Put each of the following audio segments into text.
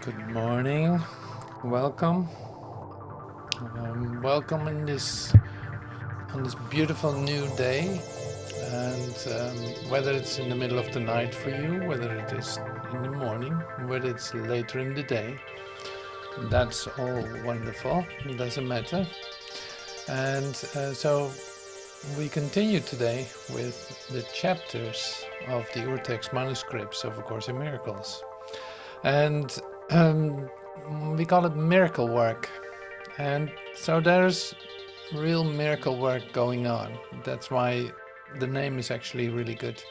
Good morning. Welcome. Welcome on this beautiful new day. And whether it's in the middle of the night for you, whether it is in the morning, whether it's later in the day, that's all wonderful. It doesn't matter. And so we continue today with the chapters of the Urtext manuscripts of A Course in Miracles. And we call it miracle work. And so there's real miracle work going on. That's why the name is actually really good.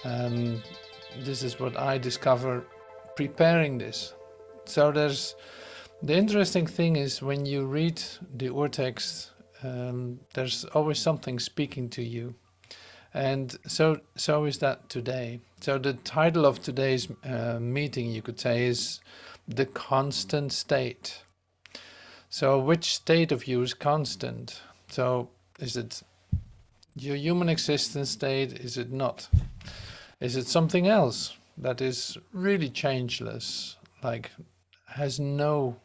This is what I discover preparing this. So the interesting thing is when you read the urtext, there's always something speaking to you. And so is that today. So the title of today's meeting, you could say, is The Constant State. So which state of you is constant? So is it your human existence state? Is it not? Is it something else that is really changeless, like has no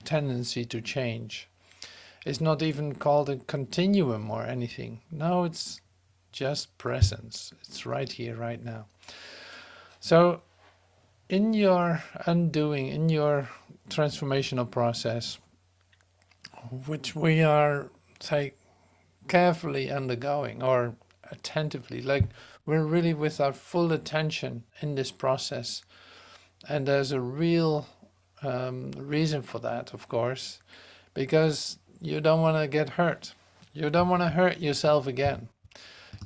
tendency to change? It's not even called a continuum or anything. No, it's just presence. It's right here, right now. So in your undoing, in your transformational process, which we are, say, carefully undergoing or attentively, like we're really with our full attention in this process. And there's a real reason for that, of course, because you don't want to get hurt. You don't want to hurt yourself again.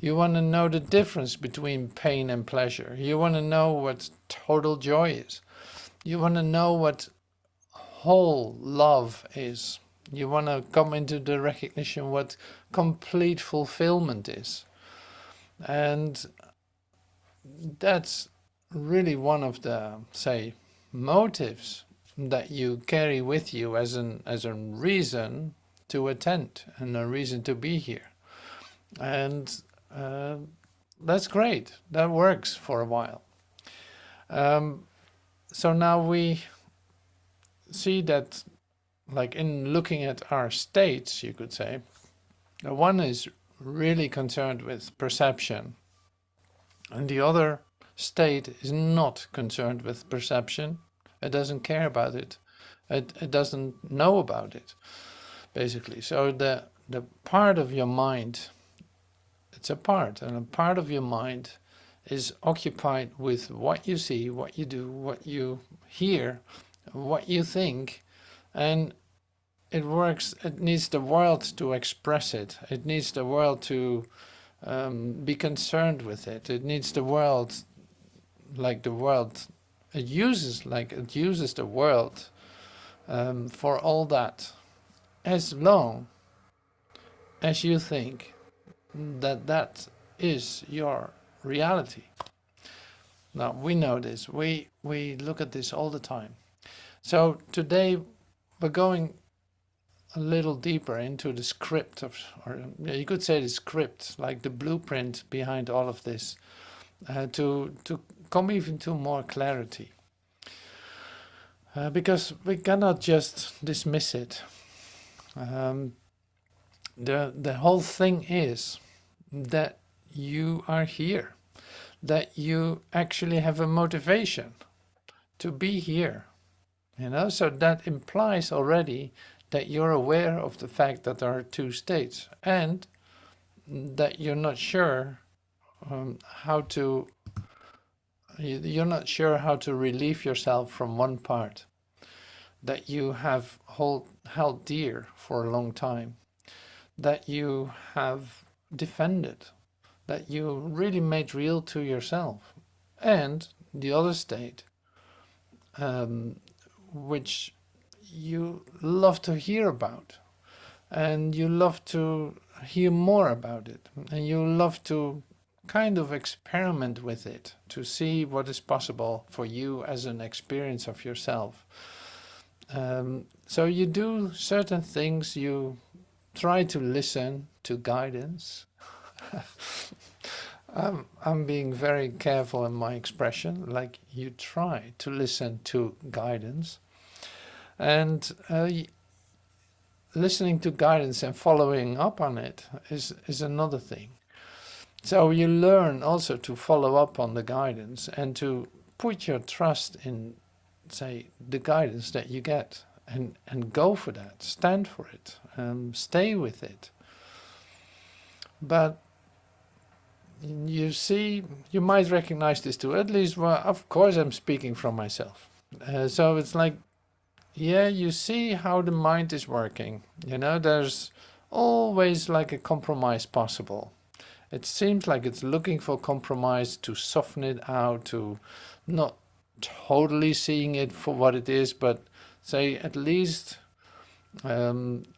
You want to know the difference between pain and pleasure. You want to know what total joy is. You want to know what whole love is. You want to come into the recognition what complete fulfillment is. And that's really one of the, say, motives that you carry with you as a reason to attend and a reason to be here. And that's great. That works for a while. So now we see that, like in looking at our states, you could say, one is really concerned with perception, and the other state is not concerned with perception. It doesn't care about it. It doesn't know about it, basically. So the part of your mind, it's a part, and a part of your mind is occupied with what you see, what you do, what you hear, what you think, and it works. It needs the world to express it. It needs the world to be concerned with it. It needs the world, like the world, it uses the world for all that, as long as you think that that is your reality. Now we know this. We look at this all the time. So today we're going a little deeper into the script of, or you could say the script, like the blueprint behind all of this, to come even to more clarity. Because we cannot just dismiss it. The whole thing is that you are here, that you actually have a motivation to be here. So that implies already that you're aware of the fact that there are two states, and that you're not sure how to relieve yourself from one part that you have held dear for a long time, that you have defended, that you really made real to yourself, and the other state, which you love to hear about, and you love to hear more about it, and you love to kind of experiment with it to see what is possible for you as an experience of yourself. So you do certain things, you try to listen to guidance. I'm being very careful in my expression. Like, you try to listen to guidance, and listening to guidance and following up on it is another thing. So you learn also to follow up on the guidance and to put your trust in, say, the guidance that you get, and go for that, stand for it, stay with it. But you see, you might recognize this too. At least, well, of course, I'm speaking from myself. So it's like, yeah, you see how the mind is working. There's always like a compromise possible. It seems like it's looking for compromise to soften it out, to not totally seeing it for what it is, but say at least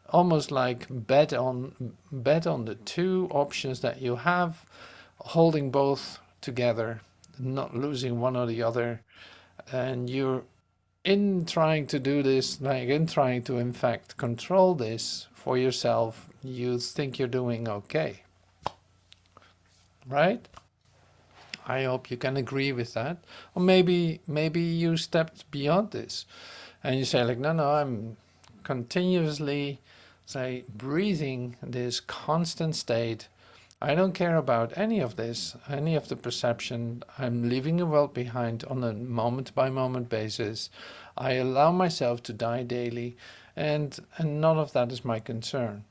almost like bet on the two options that you have, holding both together, not losing one or the other. And you're in trying to do this, like in trying to in fact control this for yourself, you think you're doing okay, right? I hope you can agree with that. Or maybe you stepped beyond this and you say like, no, no, I'm continuously, say, breathing this constant state. I don't care about any of this, any of the perception. I'm leaving the world behind on a moment by moment basis. I allow myself to die daily, and none of that is my concern.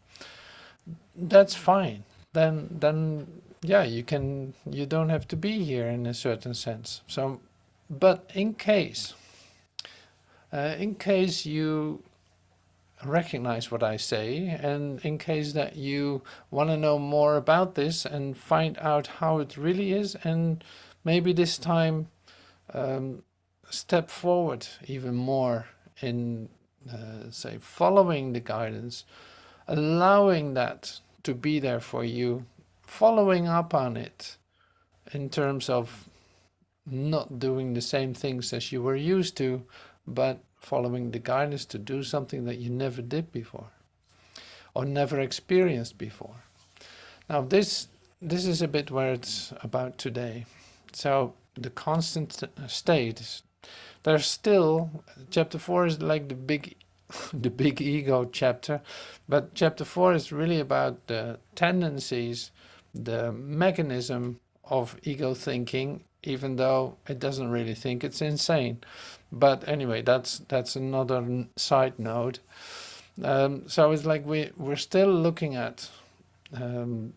That's fine. Then yeah, you don't have to be here in a certain sense. So, but in case you recognize what I say, and in case that you want to know more about this and find out how it really is, and maybe this time um, step forward even more in, say, following the guidance, allowing that to be there for you, following up on it in terms of not doing the same things as you were used to, but following the guidance to do something that you never did before or never experienced before. Now, this is a bit where it's about today. So the constant state. There's still, chapter 4 is like the big the big ego chapter, but chapter 4 is really about the tendencies, the mechanism of ego thinking, even though it doesn't really think it's insane. But anyway, that's another side note. So it's like we're still looking at um,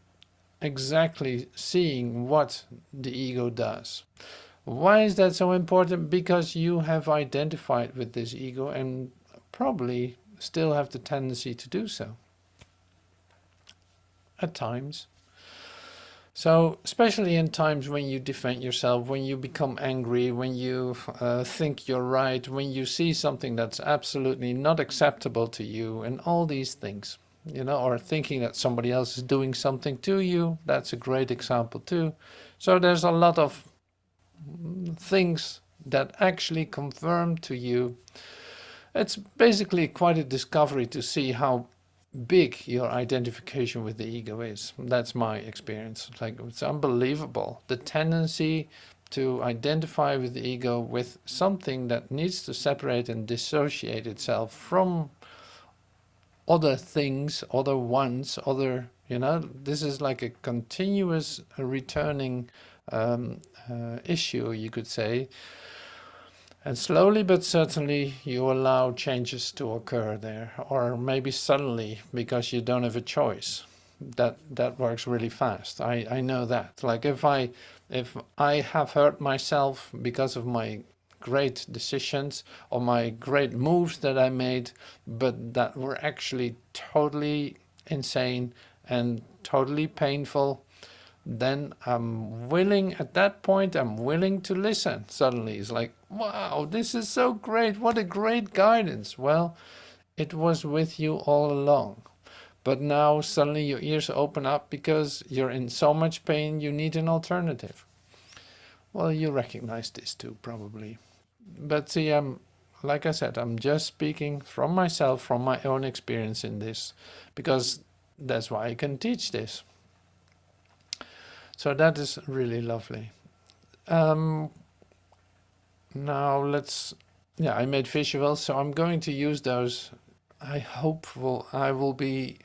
exactly seeing what the ego does. Why is that so important? Because you have identified with this ego and probably still have the tendency to do so at times. So, especially in times when you defend yourself, when you become angry, when you think you're right, when you see something that's absolutely not acceptable to you, and all these things, or thinking that somebody else is doing something to you, that's a great example too. So, there's a lot of things that actually confirm to you. It's basically quite a discovery to see how big your identification with the ego is. That's my experience. Like, it's unbelievable. The tendency to identify with the ego with something that needs to separate and dissociate itself from other things, other ones, this is like a continuous returning issue, you could say. And slowly but certainly you allow changes to occur there, or maybe suddenly because you don't have a choice. That works really fast. I know that. Like if I have hurt myself because of my great decisions or my great moves that I made, but that were actually totally insane and totally painful, then at that point, I'm willing to listen. Suddenly it's like, wow, this is so great. What a great guidance. Well, it was with you all along. But now suddenly your ears open up because you're in so much pain, you need an alternative. Well, you recognize this too, probably. But see, like I said, I'm just speaking from myself, from my own experience in this, because that's why I can teach this. So that is really lovely. Um, Now yeah, I made visuals, so I'm going to use those. I will be,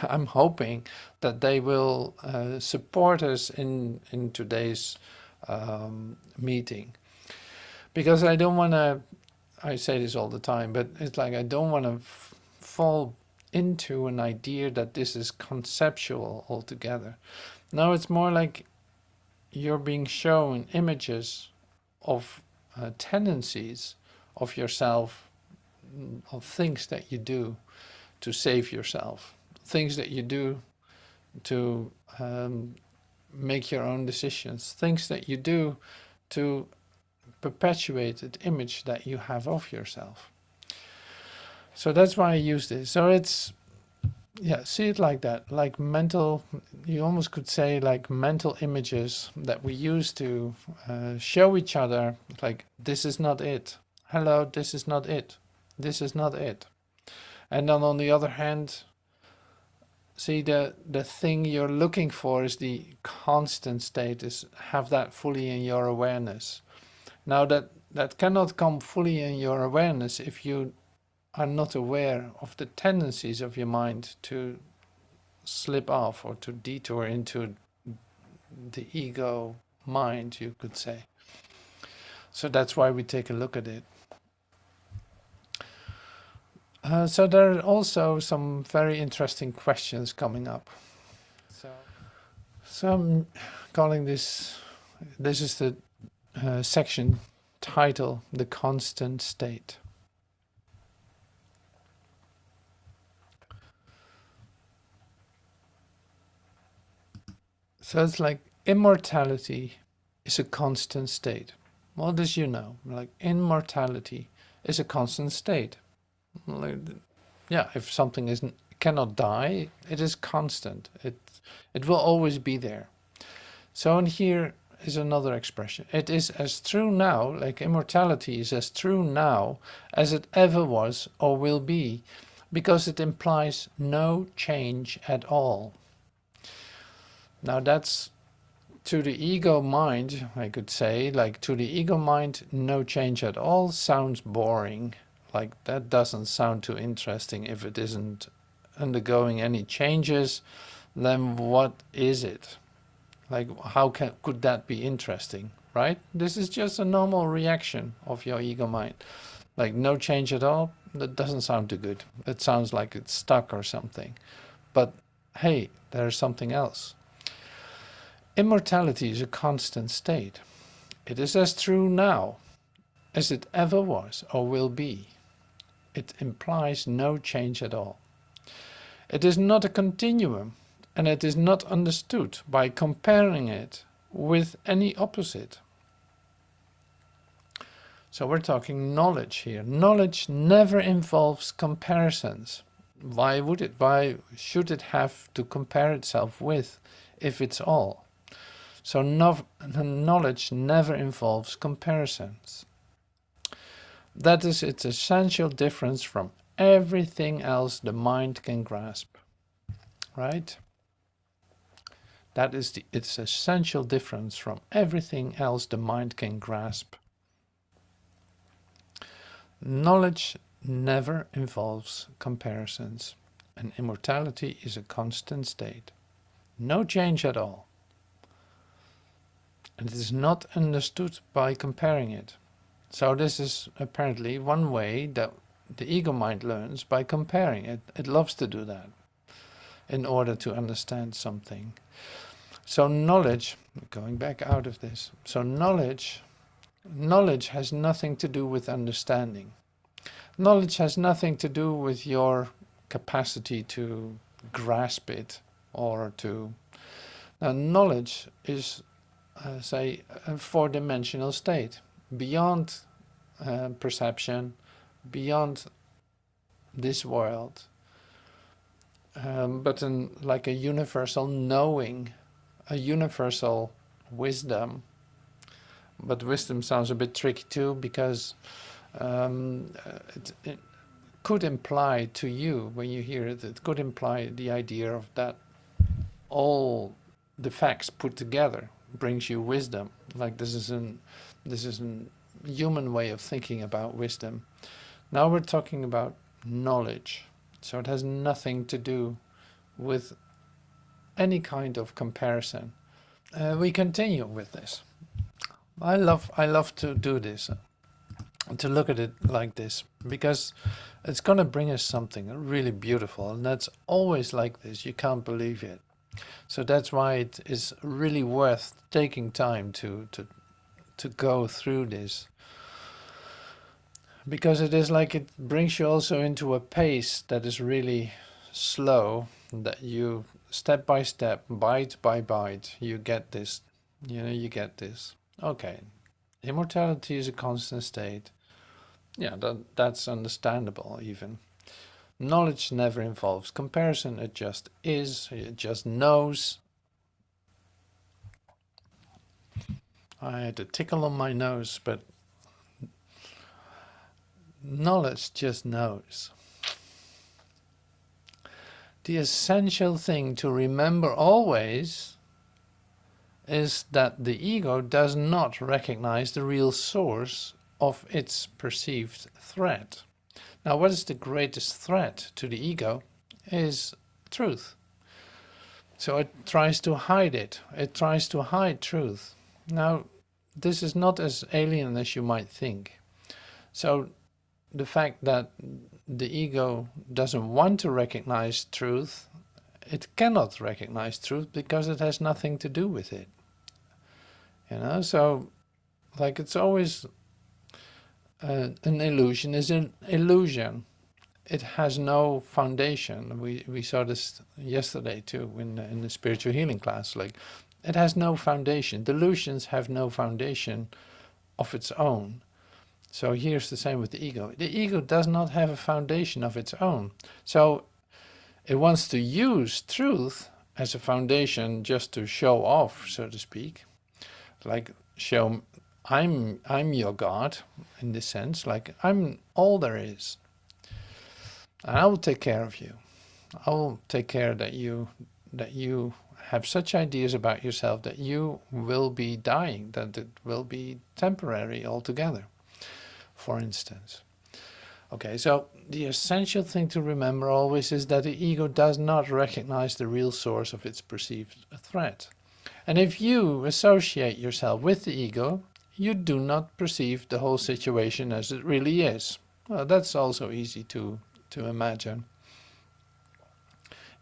I'm hoping that they will support us in today's meeting. Because I don't want to, I say this all the time, but it's like I don't want to fall into an idea that this is conceptual altogether. No, it's more like you're being shown images of tendencies of yourself, of things that you do to save yourself, things that you do to make your own decisions, things that you do to perpetuate the image that you have of yourself. So that's why I use this. So it's, yeah, see it like that, like mental, you almost could say like mental images that we use to show each other, like, this is not it. Hello, this is not it. This is not it. And then on the other hand, see the thing you're looking for is the constant state, is have that fully in your awareness. Now that cannot come fully in your awareness if you are not aware of the tendencies of your mind to slip off or to detour into the ego mind, you could say. So that's why we take a look at it. So there are also some very interesting questions coming up. So I'm calling this is the section title, The Constant State. So it's like immortality is a constant state. What does you know? Like immortality is a constant state. Like, yeah, if something isn't cannot die, it is constant. It will always be there. So in here is another expression. It is as true now, like immortality is as true now as it ever was or will be, because it implies no change at all. Now that's, to the ego mind, I could say, like to the ego mind, no change at all sounds boring. Like that doesn't sound too interesting. If it isn't undergoing any changes, then what is it? Like how could that be interesting, right? This is just a normal reaction of your ego mind. Like no change at all, that doesn't sound too good. It sounds like it's stuck or something. But hey, there's something else. Immortality is a constant state. It is as true now as it ever was or will be. It implies no change at all. It is not a continuum, and it is not understood by comparing it with any opposite. So we're talking knowledge here. Knowledge never involves comparisons. Why would it? Why should it have to compare itself with if it's all? So knowledge never involves comparisons. That is its essential difference from everything else the mind can grasp. Right? That is its essential difference from everything else the mind can grasp. Knowledge never involves comparisons, and immortality is a constant state. No change at all. And it is not understood by comparing it. So this is apparently one way that the ego mind learns, by comparing it. It loves to do that in order to understand something. So knowledge, going back out of this, so knowledge has nothing to do with understanding. Knowledge has nothing to do with your capacity to grasp it or to... Now, knowledge is, say, a four-dimensional state, beyond perception, beyond this world, but like a universal knowing, a universal wisdom. But wisdom sounds a bit tricky too, because it could imply to you, when you hear it, it could imply the idea of that all the facts put together brings you wisdom. Like this is an human way of thinking about wisdom. Now we're talking about knowledge. So it has nothing to do with any kind of comparison. We continue with this. I love to do this, to look at it like this, because it's going to bring us something really beautiful, and that's always like this. You can't believe it. So that's why it is really worth taking time to go through this, because it is like it brings you also into a pace that is really slow, that you step by step, bite by bite, you get this, you get this. Okay, immortality is a constant state. Yeah, that's understandable even. Knowledge never involves comparison, it just is, it just knows. I had a tickle on my nose, but knowledge just knows. The essential thing to remember always is that the ego does not recognize the real source of its perceived threat. Now, what is the greatest threat to the ego is truth. So it tries to hide it. It tries to hide truth. Now, this is not as alien as you might think. So the fact that the ego doesn't want to recognize truth, it cannot recognize truth because it has nothing to do with it. So like it's always an illusion is an illusion. It has no foundation. We saw this yesterday too in the spiritual healing class. Like, it has no foundation. Delusions have no foundation of its own. So here's the same with the ego. The ego does not have a foundation of its own. So it wants to use truth as a foundation just to show off, so to speak. Like, show I'm your God in this sense. Like, I'm all there is. And I will take care of you. I will take care that you have such ideas about yourself that you will be dying, that it will be temporary altogether, for instance. Okay, so the essential thing to remember always is that the ego does not recognize the real source of its perceived threat. And if you associate yourself with the ego, you do not perceive the whole situation as it really is. Well, that's also easy to imagine.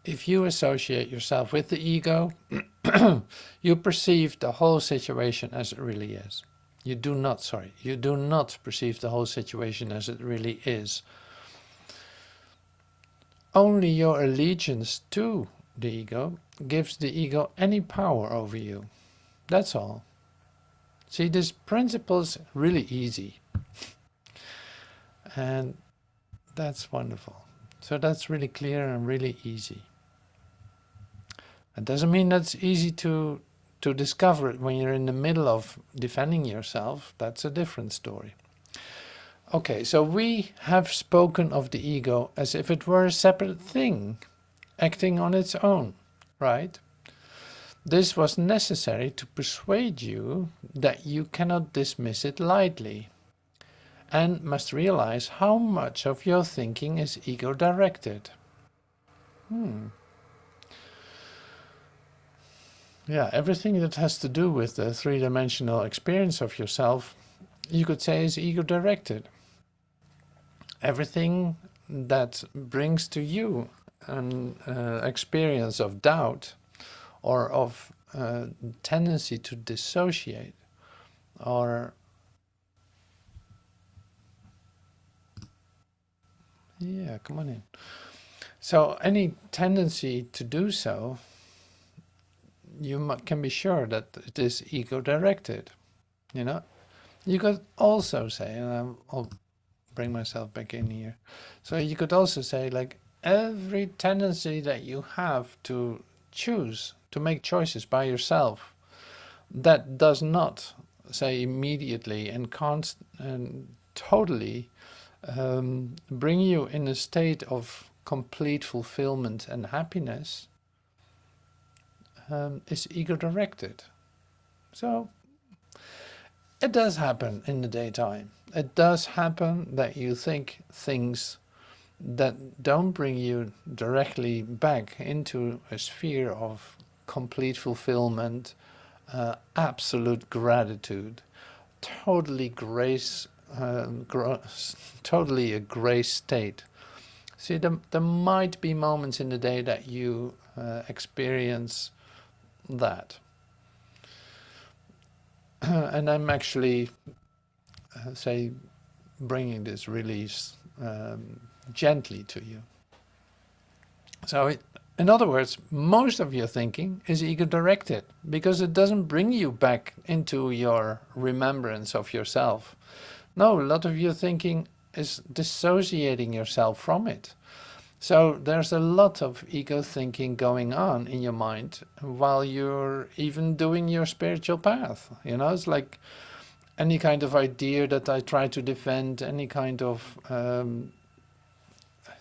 If you associate yourself with the ego, you perceive the whole situation as it really is. You do not perceive the whole situation as it really is. Only your allegiance to the ego gives the ego any power over you. That's all. See, this principle is really easy. And that's wonderful. So that's really clear and really easy. It doesn't mean that's easy to discover it when you're in the middle of defending yourself. That's a different story. Okay, so we have spoken of the ego as if it were a separate thing, acting on its own, right? This was necessary to persuade you that you cannot dismiss it lightly, and must realize how much of your thinking is ego-directed. Yeah, everything that has to do with the three-dimensional experience of yourself, you could say, is ego-directed. Everything that brings to you an experience of doubt or of tendency to dissociate, or yeah, come on in. So any tendency to do so, you can be sure that it is ego-directed. You could also say, and I'll bring myself back in here. So you could also say, like, every tendency that you have to choose, to make choices by yourself, that does not, say, immediately and totally bring you in a state of complete fulfillment and happiness, is ego-directed. So it does happen in the daytime. It does happen that you think things that don't bring you directly back into a sphere of complete fulfillment, absolute gratitude, totally grace, totally a grace state. See, there might be moments in the day that you experience that. And I'm actually, say, bringing this release gently to you. So in other words, most of your thinking is ego-directed because it doesn't bring you back into your remembrance of yourself. No, a lot of your thinking is dissociating yourself from it. So there's a lot of ego thinking going on in your mind while you're even doing your spiritual path. You know, it's like any kind of idea that I try to defend, any kind of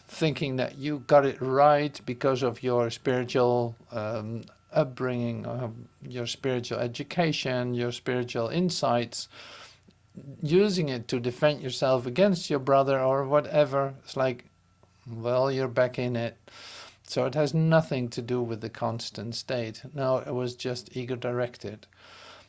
thinking that you got it right because of your spiritual upbringing, your spiritual education, your spiritual insights, using it to defend yourself against your brother or whatever. It's like, well, you're back in it. So it has nothing to do with the constant state. No, it was just ego-directed.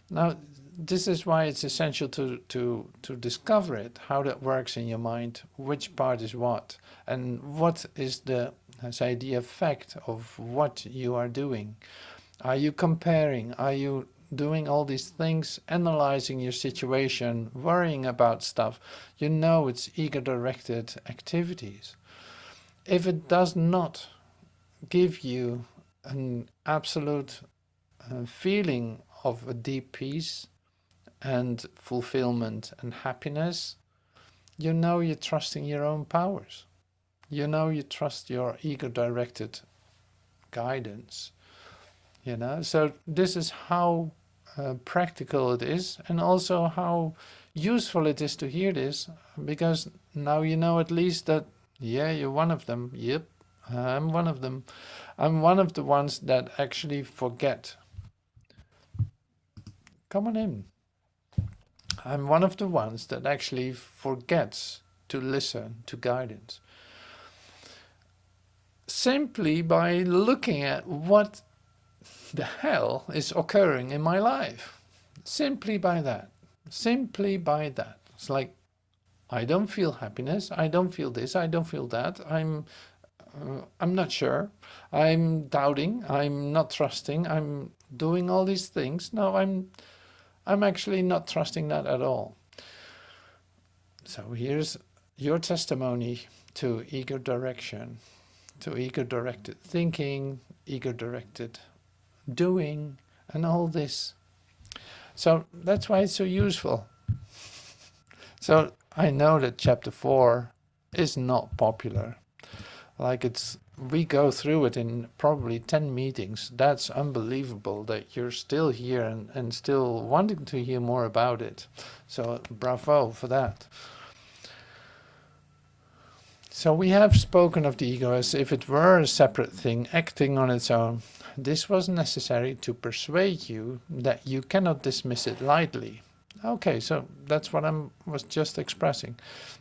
Now, this is why it's essential to discover it, how that works in your mind, which part is what, and what is the, say, the effect of what you are doing. Are you comparing? Are you doing all these things, analyzing your situation, worrying about stuff? You know it's ego-directed activities. If it does not give you an absolute feeling of a deep peace and fulfillment and happiness, you know you're trusting your own powers. You know you trust your ego-directed guidance. You know, so this is how practical it is, and also how useful it is to hear this, because now you know at least that, yeah, you're one of them. Yep, I'm one of them. I'm one of the ones that actually forget. Come on in. I'm one of the ones that actually forgets to listen to guidance. Simply by looking at what the hell is occurring in my life. Simply by that. Simply by that. It's like, I don't feel happiness. I don't feel this. I don't feel that. I'm not sure. I'm doubting. I'm not trusting. I'm doing all these things. No, I'm actually not trusting that at all. So here's your testimony to ego direction, to ego-directed thinking, ego-directed doing, and all this. So that's why it's so useful. So I know that chapter 4 is not popular. Like we go through it in probably 10 meetings. That's unbelievable that you're still here and still wanting to hear more about it. So bravo for that. So we have spoken of the ego as if it were a separate thing acting on its own. This was necessary to persuade you that you cannot dismiss it lightly. Okay, so that's what I was just expressing.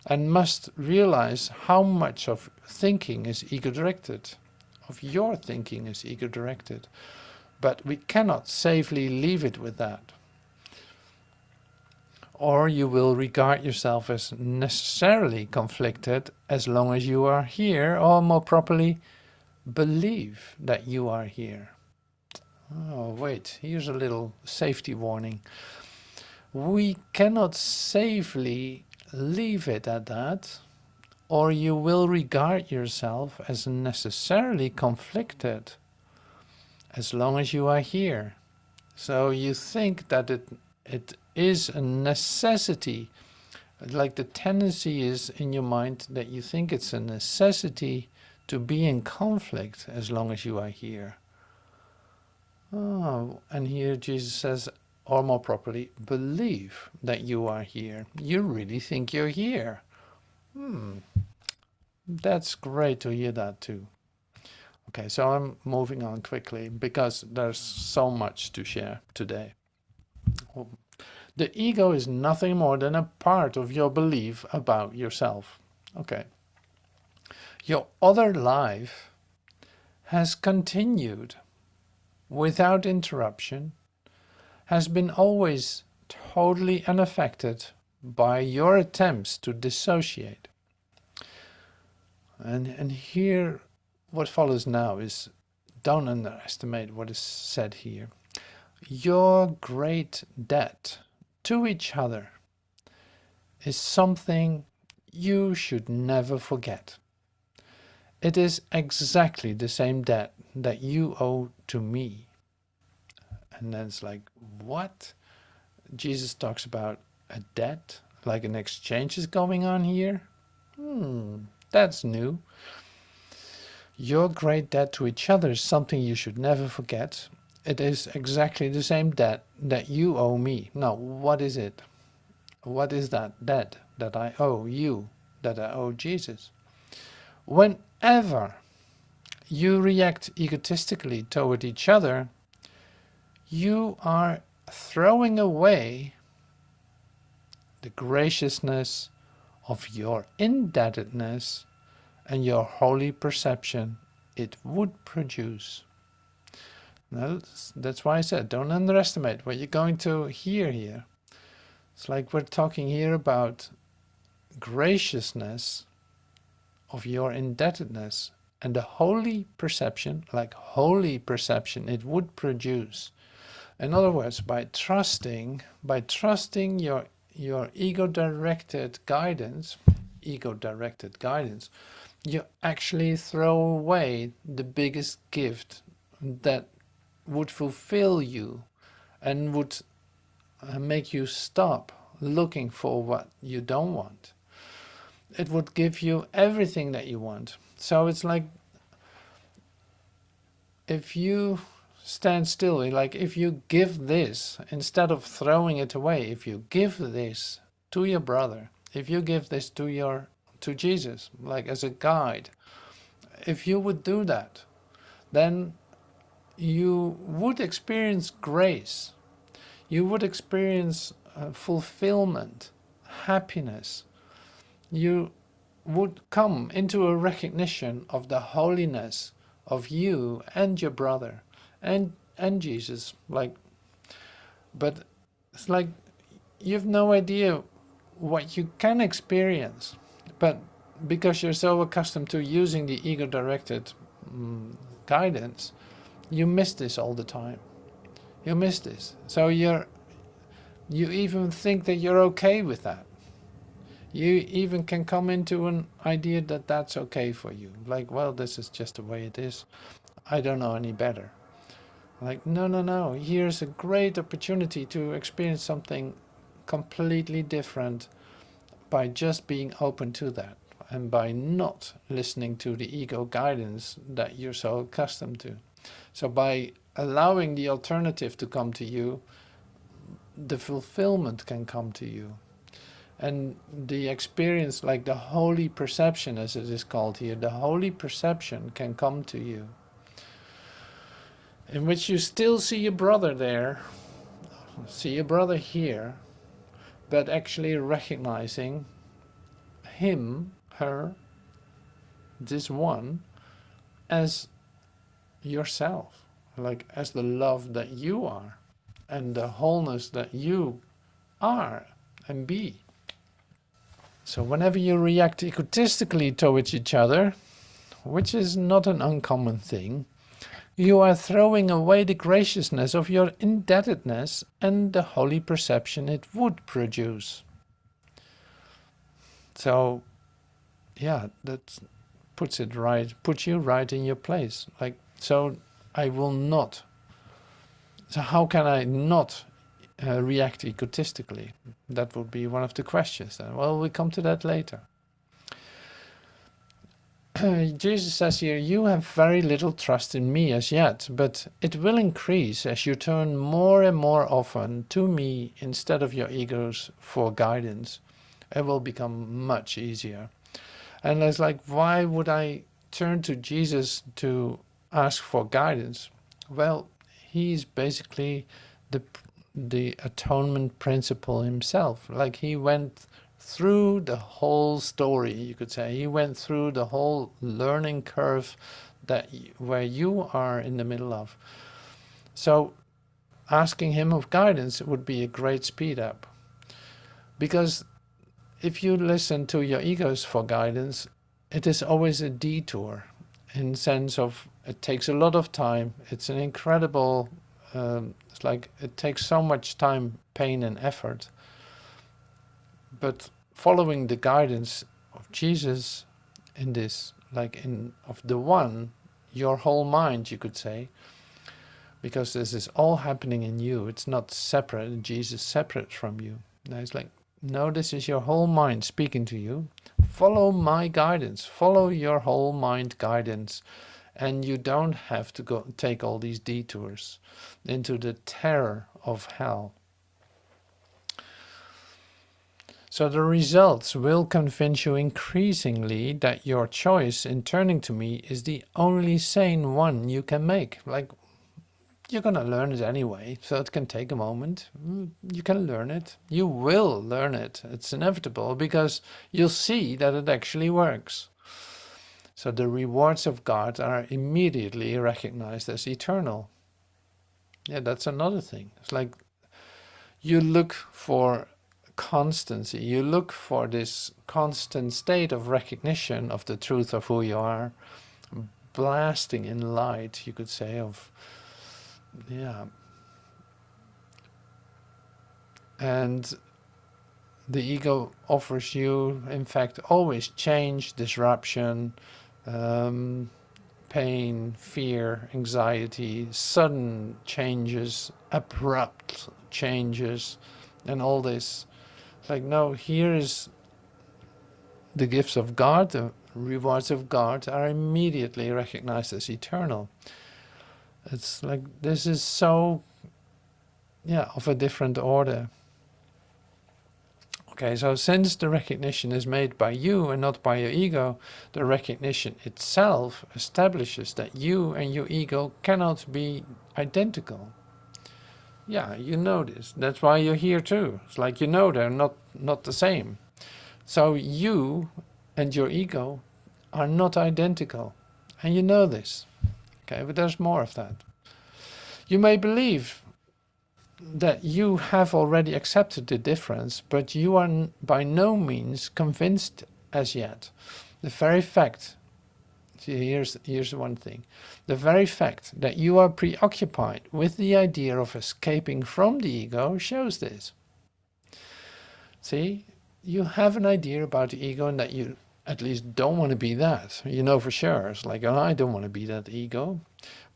And must realize how much of thinking is ego-directed, of your thinking is ego-directed. But we cannot safely leave it with that. Or you will regard yourself as necessarily conflicted as long as you are here, or more properly, believe that you are here. Oh, wait, here's a little safety warning. We cannot safely leave it at that, or you will regard yourself as necessarily conflicted as long as you are here. So you think that it is a necessity, like the tendency is in your mind that you think it's a necessity to be in conflict as long as you are here. Oh, and here Jesus says, or more properly, believe that you are here. You really think you're here. That's great to hear that too. Okay, so I'm moving on quickly because there's so much to share today. The ego is nothing more than a part of your belief about yourself. Okay. Your other life has continued without interruption, has been always totally unaffected by your attempts to dissociate. And here, what follows now is, don't underestimate what is said here. Your great debt to each other is something you should never forget. It is exactly the same debt that you owe to me. And then it's like, what? Jesus talks about a debt, like an exchange is going on here? That's new. Your great debt to each other is something you should never forget. It is exactly the same debt that you owe me. Now, what is it? What is that debt that I owe you, that I owe Jesus? Whenever you react egotistically toward each other, you are throwing away the graciousness of your indebtedness and your holy perception it would produce. Now, that's why I said, don't underestimate what you're going to hear here. It's like we're talking here about graciousness of your indebtedness and the holy perception, like holy perception it would produce. In other words, by trusting your ego-directed guidance, you actually throw away the biggest gift that would fulfill you and would make you stop looking for what you don't want. It would give you everything that you want. So it's like if you stand still, like if you give this, instead of throwing it away, if you give this to your brother, if you give this to Jesus, like as a guide, if you would do that, then you would experience grace. You would experience fulfillment, happiness. You would come into a recognition of the holiness of you and your brother and Jesus. But it's like you've no idea what you can experience, but because you're so accustomed to using the ego-directed guidance, you miss this all the time. You miss this. So you even think that you're okay with that. You even can come into an idea that that's okay for you. Like, well, this is just the way it is. I don't know any better. Like, no. Here's a great opportunity to experience something completely different by just being open to that and by not listening to the ego guidance that you're so accustomed to. So by allowing the alternative to come to you, the fulfillment can come to you. And the experience, like the holy perception as it is called here, the holy perception can come to you, in which you still see your brother there, see your brother here, but actually recognizing him, her, this one, as yourself, like as the love that you are, and the wholeness that you are and be. So whenever you react egotistically towards each other, which is not an uncommon thing, you are throwing away the graciousness of your indebtedness and the holy perception it would produce. So, yeah, that puts you right in your place. Like, so I will not. So how can I not react egotistically? That would be one of the questions then. Well, we come to that later. Jesus says here, you have very little trust in me as yet, but it will increase as you turn more and more often to me instead of your egos for guidance. It will become much easier. And it's like, why would I turn to Jesus to ask for guidance? Well, he's basically the atonement principle himself. Like, he went through the whole story, you could say. He went through the whole learning curve where you are in the middle of. So asking him of guidance would be a great speed up. Because if you listen to your egos for guidance, it is always a detour, in the sense of it takes a lot of time. It's an incredible, it's like it takes so much time, pain and effort. But following the guidance of Jesus in this, like of the one, your whole mind, you could say, because this is all happening in you. It's not separate, Jesus separate from you. Now it's like, no, this is your whole mind speaking to you. Follow my guidance. Follow your whole mind guidance. And you don't have to go take all these detours into the terror of hell. So the results will convince you increasingly that your choice in turning to me is the only sane one you can make. Like, you're going to learn it anyway, so it can take a moment. You can learn it. You will learn it. It's inevitable, because you'll see that it actually works. So the rewards of God are immediately recognized as eternal. Yeah, that's another thing. It's like you look for constancy. You look for this constant state of recognition of the truth of who you are, blasting in light, you could say, of, yeah. And the ego offers you, in fact, always change, disruption, pain, fear, anxiety, sudden changes, abrupt changes, and all this. Like, no, here is the gifts of God, the rewards of God are immediately recognized as eternal. It's like, this is so, yeah, of a different order. Okay, so since the recognition is made by you and not by your ego, the recognition itself establishes that you and your ego cannot be identical. Yeah, you know this. That's why you're here too. It's like, you know, they're not the same. So you and your ego are not identical. And you know this. Okay, but there's more of that. You may believe that you have already accepted the difference, but you are by no means convinced as yet. The very fact, see, here's one thing. The very fact that you are preoccupied with the idea of escaping from the ego shows this. See, you have an idea about the ego and that you at least don't want to be that. You know for sure. It's like, oh, I don't want to be that ego.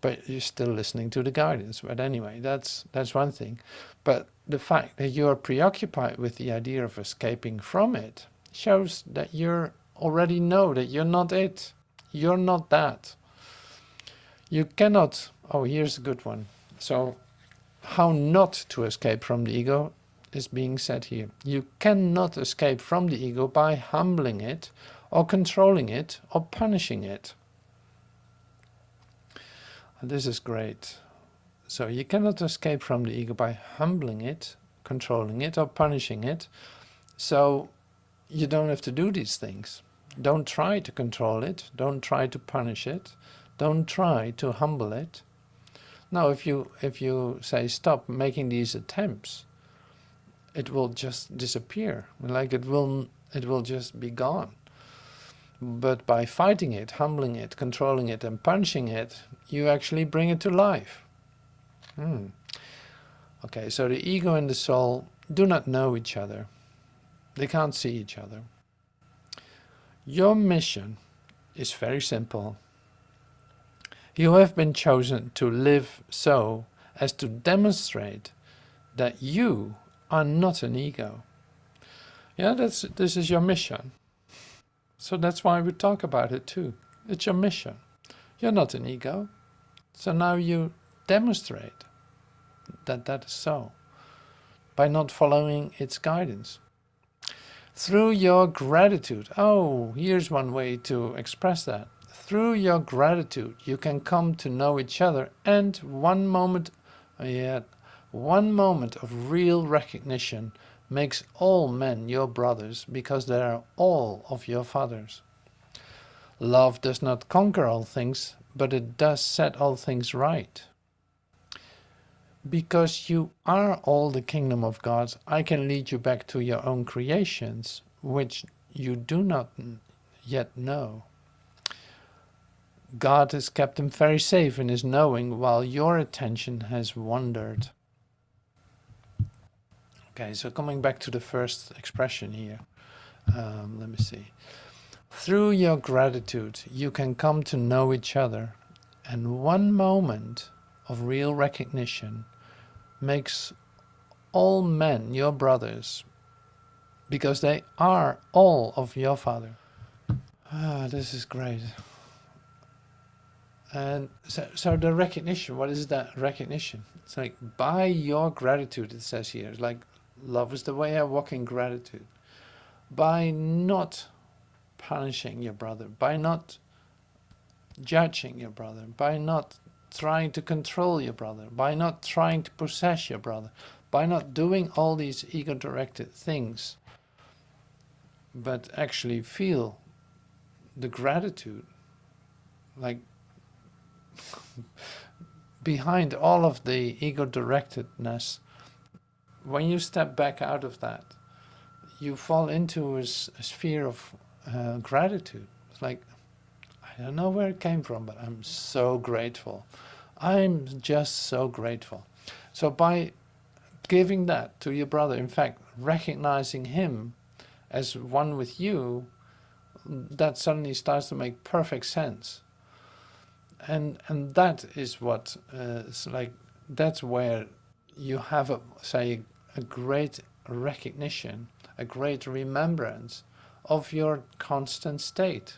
But you're still listening to the guidance. But anyway, that's one thing. But the fact that you're preoccupied with the idea of escaping from it shows that you already know that you're not it. You're not that. You cannot, oh, here's a good one. So how not to escape from the ego is being said here. You cannot escape from the ego by humbling it, or controlling it, or punishing it. This is great. So you cannot escape from the ego by humbling it, controlling it, or punishing it. So you don't have to do these things. Don't try to control it. Don't try to punish it. Don't try to humble it. Now, if you say stop making these attempts, it will just disappear. Like, it will just be gone. But by fighting it, humbling it, controlling it, and punching it, you actually bring it to life. Okay, so the ego and the soul do not know each other. They can't see each other. Your mission is very simple. You have been chosen to live so as to demonstrate that you are not an ego. Yeah, this is your mission. So that's why we talk about it too. It's your mission. You're not an ego. So now you demonstrate that that is so by not following its guidance. Through your gratitude. Oh, here's one way to express that. Through your gratitude, you can come to know each other, and one moment of real recognition makes all men your brothers, because they are all of your fathers. Love does not conquer all things, but it does set all things right. Because you are all the kingdom of God, I can lead you back to your own creations, which you do not yet know. God has kept them very safe in his knowing, while your attention has wandered. Okay, so coming back to the first expression here, let me see. Through your gratitude, you can come to know each other, and one moment of real recognition makes all men your brothers, because they are all of your Father. This is great. And so the recognition, what is that recognition? It's like, by your gratitude, it says here. It's like, love is the way I walk in gratitude. By not punishing your brother, by not judging your brother, by not trying to control your brother, by not trying to possess your brother, by not doing all these ego-directed things, but actually feel the gratitude, like behind all of the ego-directedness. When you step back out of that, you fall into a sphere of gratitude. It's like, I don't know where it came from, but I'm so grateful. I'm just so grateful. So by giving that to your brother, in fact, recognizing him as one with you, that suddenly starts to make perfect sense. And that is what it's like. That's where you have a great recognition, a great remembrance of your constant state.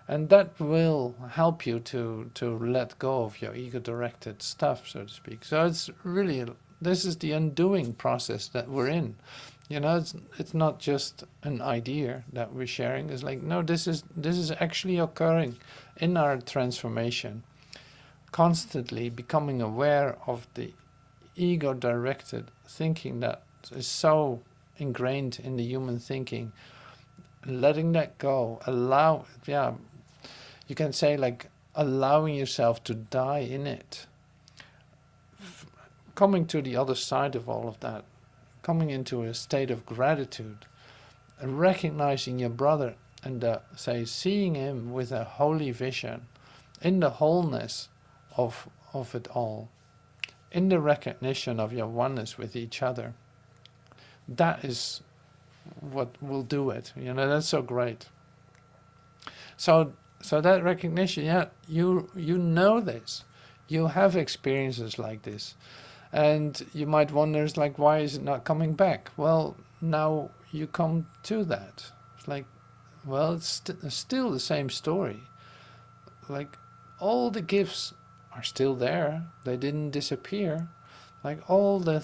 And that will help you to let go of your ego-directed stuff, so to speak. So it's really, this is the undoing process that we're in. You know, it's not just an idea that we're sharing. It's like, no, this is actually occurring in our transformation. Constantly becoming aware of the ego-directed thinking that is so ingrained in the human thinking. Letting that go, you can say like allowing yourself to die in it. Coming to the other side of all of that, coming into a state of gratitude, and recognizing your brother and seeing him with a holy vision, in the wholeness of it all, in the recognition of your oneness with each other. That is what will do it. You know, that's so great. So that recognition, yeah, you know this. You have experiences like this. And you might wonder, it's like, why is it not coming back? Well, now you come to that. It's like, well, it's still the same story. Like, all the gifts are still there. They didn't disappear. Like, all the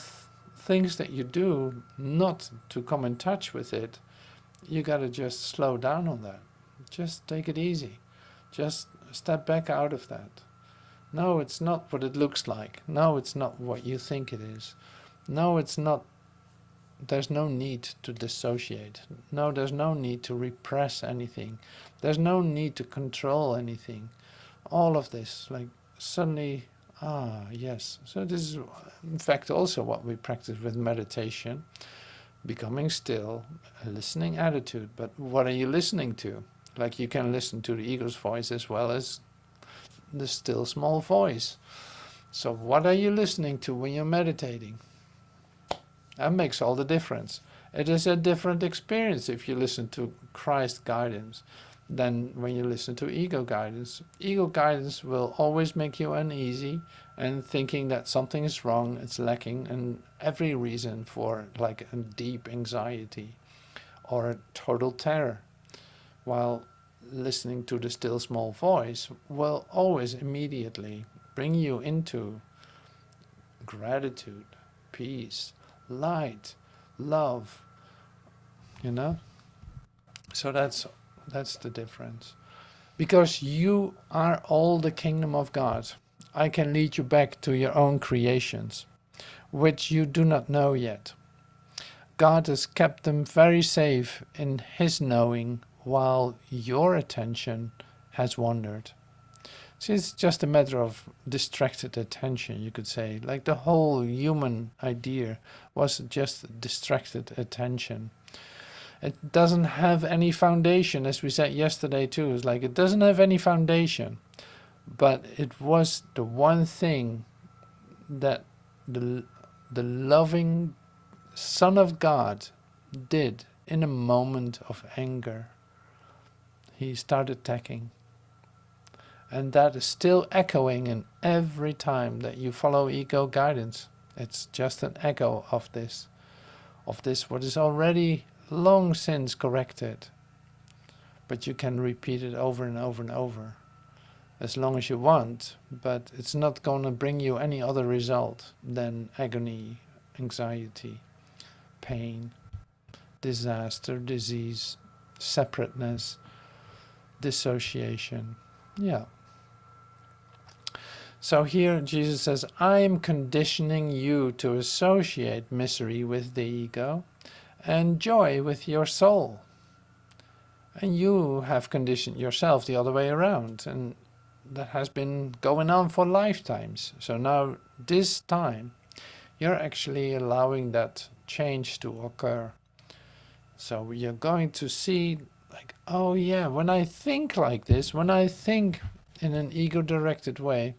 things that you do not to come in touch with it, you gotta just slow down on that. Just take it easy. Just step back out of that. No, it's not what it looks like. No, it's not what you think it is. No, it's not. There's no need to dissociate. No, there's no need to repress anything. There's no need to control anything. All of this, like, suddenly, yes. So this is, in fact, also what we practice with meditation. Becoming still, a listening attitude. But what are you listening to? Like, you can listen to the ego's voice as well as the still small voice. So what are you listening to when you're meditating? That makes all the difference. It is a different experience if you listen to Christ guidance than when you listen to ego guidance. Ego guidance will always make you uneasy and thinking that something is wrong, it's lacking, and every reason for like a deep anxiety or a total terror. While listening to the still small voice will always immediately bring you into gratitude, peace, light, love, you know? So that's the difference. Because you are all the kingdom of God. I can lead you back to your own creations, which you do not know yet. God has kept them very safe in His knowing while your attention has wandered. See, it's just a matter of distracted attention, you could say. Like the whole human idea was just distracted attention. It doesn't have any foundation, as we said yesterday too. It's like it doesn't have any foundation. But it was the one thing that the loving Son of God did in a moment of anger. He started attacking. And that is still echoing in every time that you follow ego guidance. It's just an echo of this what is already long since corrected. But you can repeat it over and over and over, as long as you want, but it's not going to bring you any other result than agony, anxiety, pain, disaster, disease, separateness, dissociation. Yeah. So here Jesus says, I am conditioning you to associate misery with the ego and joy with your soul. And you have conditioned yourself the other way around, and that has been going on for lifetimes. So now this time you're actually allowing that change to occur. So you're going to see, like, oh yeah, when I think like this, when I think in an ego-directed way,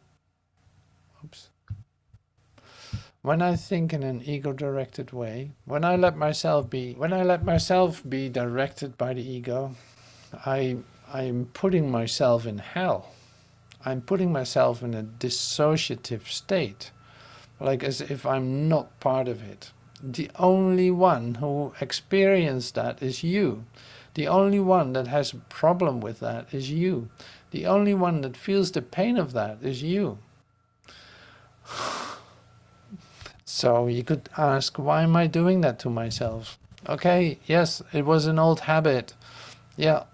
when I think in an ego-directed way, when I let myself be directed by the ego, I'm putting myself in hell. I'm putting myself in a dissociative state, like as if I'm not part of it. The only one who experienced that is you. The only one that has a problem with that is you. The only one that feels the pain of that is you. So you could ask, why am I doing that to myself? Okay, yes, it was an old habit. Yeah,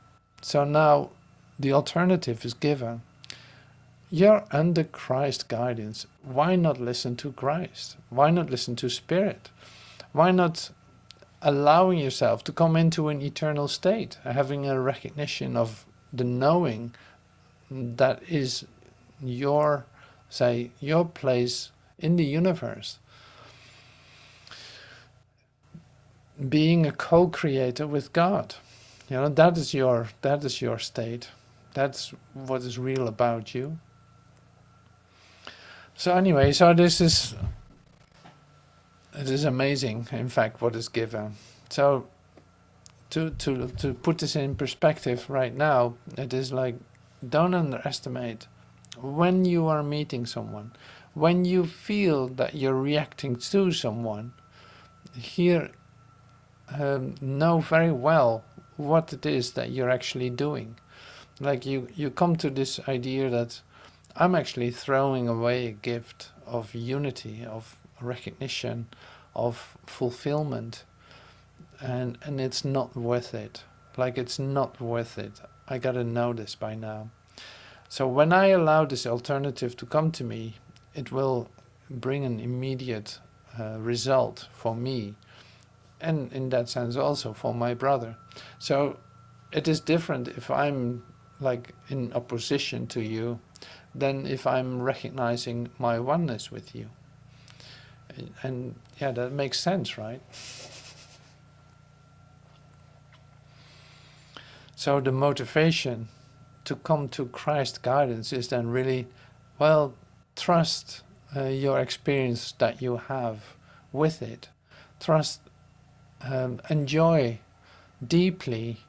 so now the alternative is given. You're under Christ guidance. Why not listen to Christ? Why not listen to Spirit? Why not allowing yourself to come into an eternal state, having a recognition of the knowing that is your, say, your place in the universe. Being a co-creator with God. You know, that is your state. That's what is real about you. So anyway, so it is amazing, in fact, what is given. So to put this in perspective right now, it is like, don't underestimate when you are meeting someone, when you feel that you're reacting to someone, here know very well what it is that you're actually doing. Like you come to this idea that I'm actually throwing away a gift of unity, of recognition, of fulfillment, and it's not worth it. Like, it's not worth it. I gotta know this by now. So when I allow this alternative to come to me, it will bring an immediate result for me, and in that sense also for my brother. So it is different if I'm like in opposition to you than if I'm recognizing my oneness with you. And yeah, that makes sense, right? So the motivation to come to Christ guidance is then really, well, trust your experience that you have with it. Trust, enjoy deeply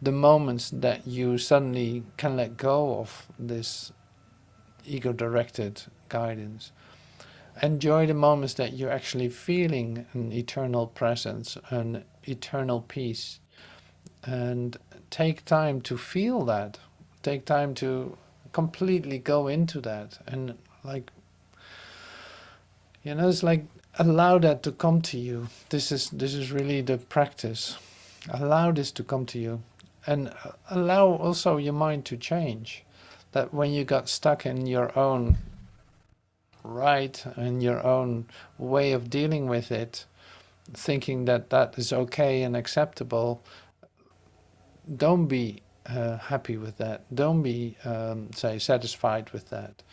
the moments that you suddenly can let go of this ego-directed guidance. Enjoy the moments that you're actually feeling an eternal presence, an eternal peace, and take time to feel that. Take time to completely go into that, and like, you know, it's like allow that to come to you. This is really the practice. Allow this to come to you. and allow also your mind to change. That when you got stuck in your own right and your own way of dealing with it, thinking that that is okay and acceptable, don't be happy with that. Don't be, say, satisfied with that.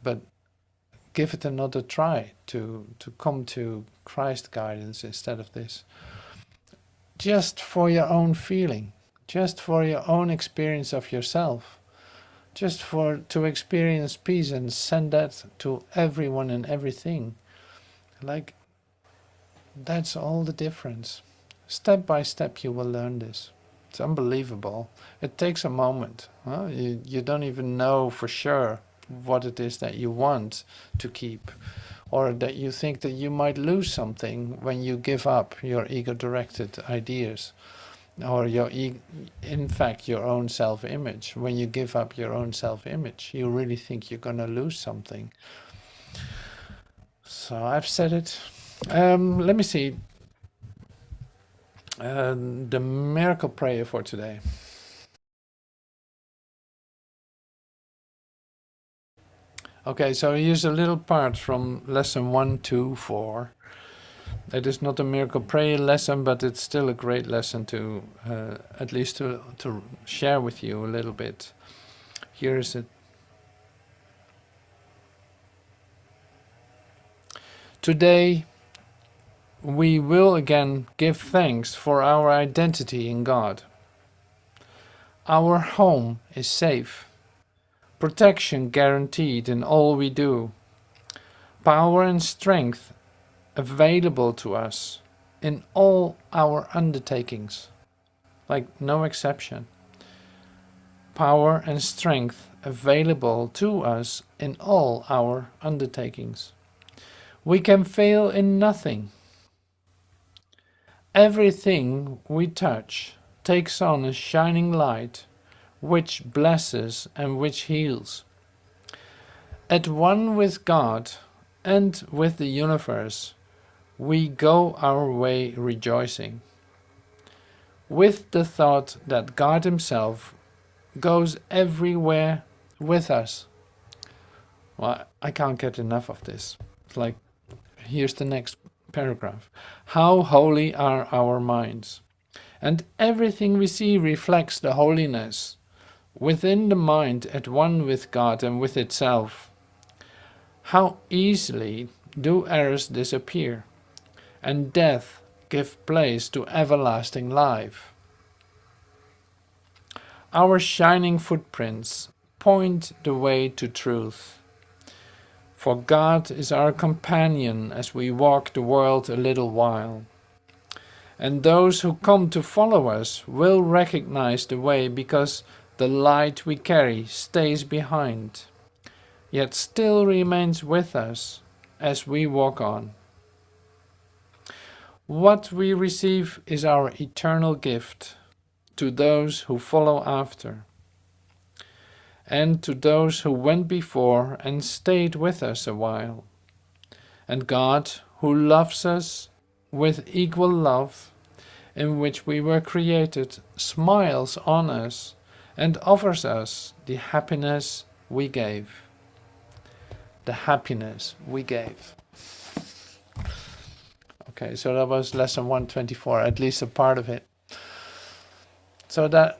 But give it another try to come to Christ guidance instead of this. Just for your own feeling, just for your own experience of yourself, just for to experience peace and send that to everyone and everything. Like, that's all the difference. Step by step you will learn this. It's unbelievable. It takes a moment. Huh? You don't even know for sure what it is that you want to keep, or that you think that you might lose something when you give up your ego-directed ideas, or in fact your own self-image. When you give up your own self-image, you really think you're going to lose something. So I've said it. Let me see. The miracle prayer for today. Okay, so here's a little part from lesson 1, 2, 4. It is not a miracle prayer lesson, but it's still a great lesson to, at least to share with you a little bit. Here is it. Today, we will again give thanks for our identity in God. Our home is safe. Protection guaranteed in all we do. Power and strength available to us in all our undertakings. Like, no exception. Power and strength available to us in all our undertakings. We can fail in nothing. Everything we touch takes on a shining light, which blesses and which heals. At one with God and with the universe, we go our way rejoicing, with the thought that God Himself goes everywhere with us. Well, I can't get enough of this. It's like, here's the next paragraph. How holy are our minds, and everything we see reflects the holiness within the mind, at one with God and with itself. How easily do errors disappear, and death give place to everlasting life. Our shining footprints point the way to truth. For God is our companion as we walk the world a little while. And those who come to follow us will recognize the way, because the light we carry stays behind, yet still remains with us as we walk on. What we receive is our eternal gift to those who follow after, and to those who went before and stayed with us a while. And God, who loves us with equal love, in which we were created, smiles on us and offers us the happiness we gave. The happiness we gave. Okay, so that was lesson 124, at least a part of it. So that,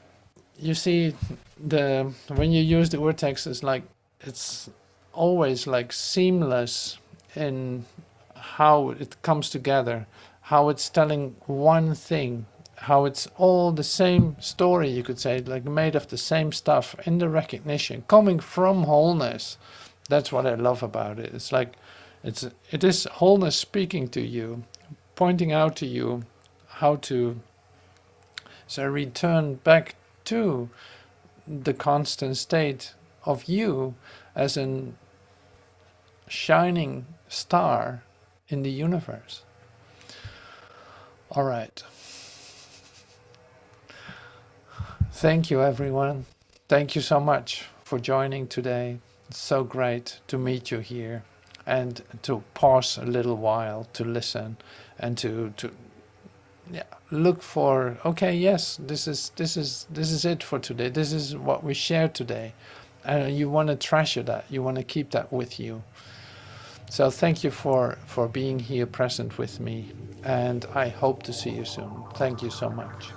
you see, when you use the urtext, it's always like seamless in how it comes together, how it's telling one thing, how it's all the same story, you could say, like made of the same stuff in the recognition, coming from wholeness. That's what I love about it. It's like, it is wholeness speaking to you, pointing out to you how to return back to the constant state of you as a shining star in the universe. All right. Thank you, everyone. Thank you so much for joining today. It's so great to meet you here and to pause a little while to listen and to yeah, look for, okay, yes, this is it for today. This is what we shared today. And you want to treasure that. You want to keep that with you. So thank you for being here present with me, and I hope to see you soon. Thank you so much.